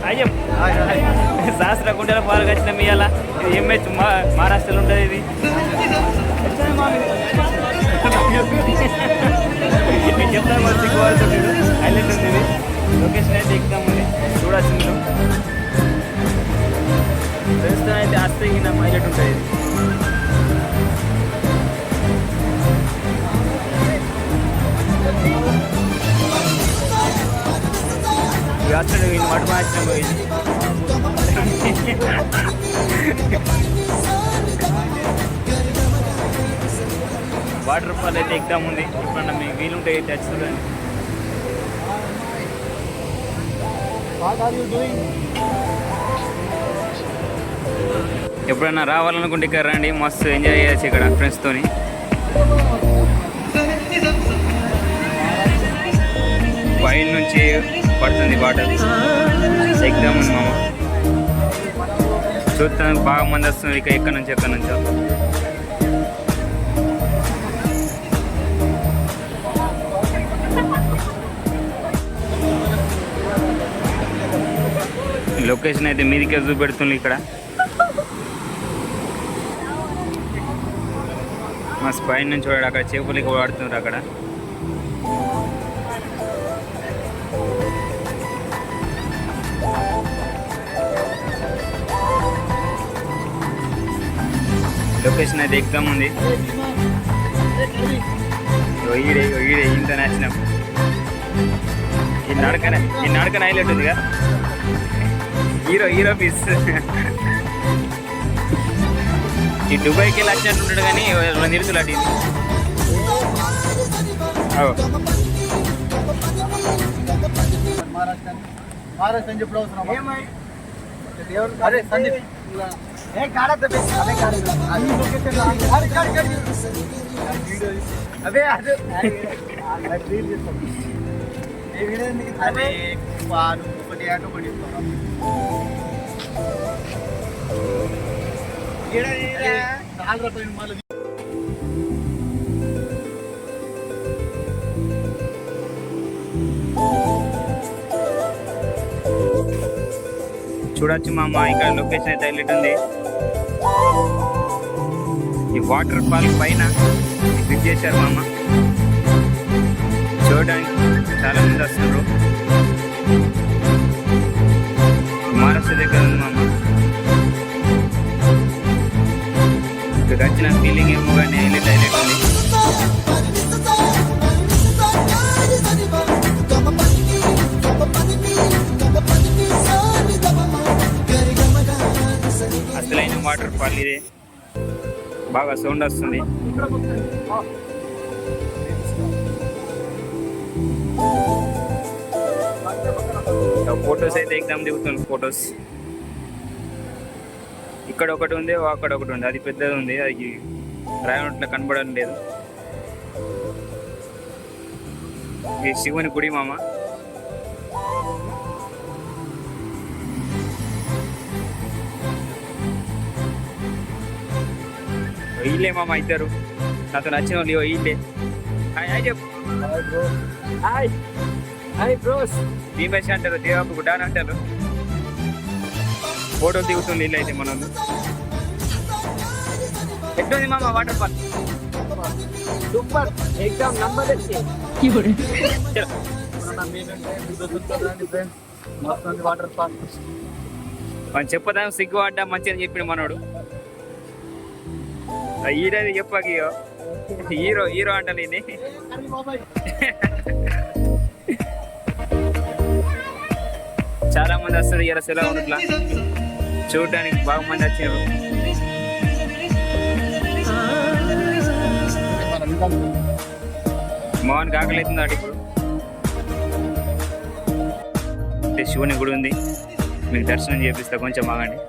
అయ్యం శాస్త్ర కుంటల పాలకు వచ్చిన మీ అలా ఇది ఎంహెచ్ మహారాష్ట్రలో ఉంటుంది ఇది నేను చెప్తాను మరి సిగ్గుపడుతుంది హైలైట్ ఉంది ఇది లొకేషన్ అయితే ఎక్కుదాం ఉంది చూడొచ్చు మీరు ప్రస్తుతం అయితే అస్తగిన హైలైట్ ఉంటుంది ఇది అసలు వీళ్ళు మటు మార్చిన పోయింది వాటర్ ఫాల్ అయితే ఎగ్దాం ఉంది ఎప్పుడన్నా మీకు వీలుంటే అయితే వచ్చి చూడండి ఎప్పుడన్నా రావాలనుకుంటే ఇక్కడ రండి మస్తు ఎంజాయ్ చేయొచ్చు ఇక్కడ ఫ్రెండ్స్తోని పైన నుంచి పడుతుంది వాటర్ ఎగ్దాం ఉంది మామ చూస్తానికి బాగా మంది వస్తుంది ఇక ఎక్కడి నుంచో లొకేషన్ అయితే మీదికే చూపెడుతుంది ఇక్కడ మా పైన నుంచి వాడు అక్కడ చేపలకి వాడుతున్నారు అక్కడ లొకేషన్ అయితే ఎగ్దాం ఉంది ఈడే ఇంత నచ్చినాం ఈ నడకన హైలైట్ ఉందిగా హీరో పీస్ ఈ దుబాయ్కి వెళ్ళి వచ్చినట్టు ఉంటాడు కానీ నిరుతులు అటు మహారాష్ట్ర అని చెప్పడం అవసరం అరే సందీప్ అదే అదే ఒకటి ఆటో ఒకటి చూడొచ్చు మామ ఇక్కడ లొకేషన్ అయితే హైలైట్ ఉంది ఈ వాటర్ ఫాల్ పైన ఫిట్ చేశారు మామ చూడడానికి చాలా మంది వస్తున్నారు మహారాష్ట్ర దగ్గర ఉంది మామ ఇక్కడికి వచ్చిన ఫీలింగ్ ఏమో కానీ హైలైట్ ఉంది అసలైన వాటర్ ఫాల్ ఇదే బాగా సౌండ్ వస్తుంది ఫొటోస్ అయితే ఎగ్జామ్ దిగుతుంది ఫొటోస్ ఇక్కడ ఒకటి ఉంది అక్కడ ఒకటి ఉంది అది పెద్దది ఉంది అది రాయనట్లో కనబడడం లేదు ఈ శివుని గుడి మామ వీళ్ళే మామ ఇద్దరు నాతో నచ్చిన వాళ్ళు వీళ్ళే హాయ్ చెప్పు హాయ్ బ్రోస్ భీమేష్ అంటారు దేవాపు గుడ్డ అని అంటారు ఫోటో దిగుతుంది వీళ్ళు అయితే మనం ఎట్లుంది మామ water fall super exam number water fall మనం చెప్పదా సిగ్గు అడ్డా మంచిగా చెప్పిన మనోడు హీరోది చెప్పాక హీరో అంటాను ఇది చాలా మంది వస్తారు ఇలా సెలవు ఉన్నట్లా చూడడానికి బాగా మంది వచ్చారు మోహన్ కాకలేతుంది అటు ఇప్పుడు శివుని గుడి ఉంది మీకు దర్శనం చేపిస్తా కొంచెం బాగండి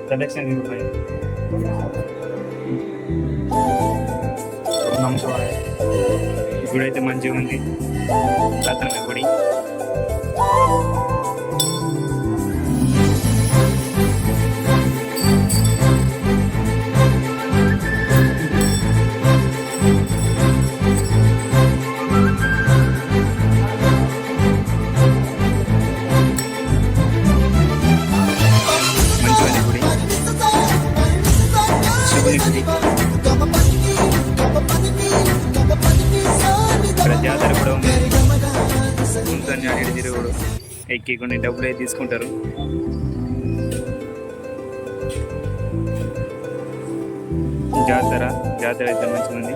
ప్రదక్షిణ దిగుతాయి నమ్మకం గుడి అయితే మంచిగా ఉంది రత్నమే గుడి మంచిగా గుడి శివుని గుడి ఇక్కడ జాతర కూడా ఉంది ముందు అడిగి తిరుగుడు ఎక్కి కొన్ని డబ్బులు అయితే తీసుకుంటారు జాతర అయితే మంచిగా ఉంది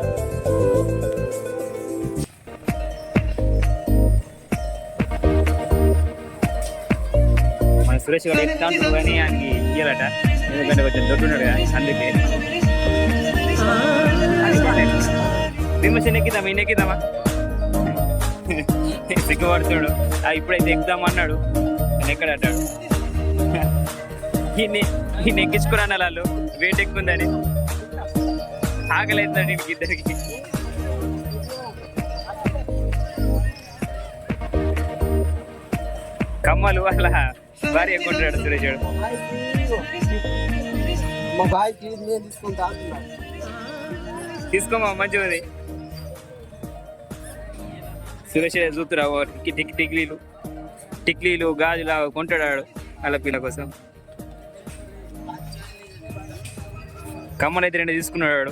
మన సురేష్ గారు ఎక్కుతా ఉంటాడు కానీ ఆయనకి ఇయ్యాలట ఎందుకంటే కొంచెం దొడ్డున్నాడు కదా అందుకే విమర్శన ఎక్కుదామా ఈయన ఎక్కుదామా సిగ్గుపడుతున్నాడు ఇప్పుడైతే ఎక్కుదాం అన్నాడు నేను ఎక్కడ అంటాడు ఈయన ఎక్కించుకురాను వాళ్ళు వెయిట్ ఎక్కువ ఉందని ఆకలేదండి ఇద్దరికి కమ్మలు వాళ్ళ భార్య కొంటాడు సురేష్ గారు మా బాయ్ నేను తీసుకుంటా తీసుకోమా మంచిగా ఉంది సురేష్ చూస్తురావు టిక్లీలు గాజులు కొంటాడు వాళ్ళ పిల్ల కోసం కమ్మనైతే 2 తీసుకున్నాడు.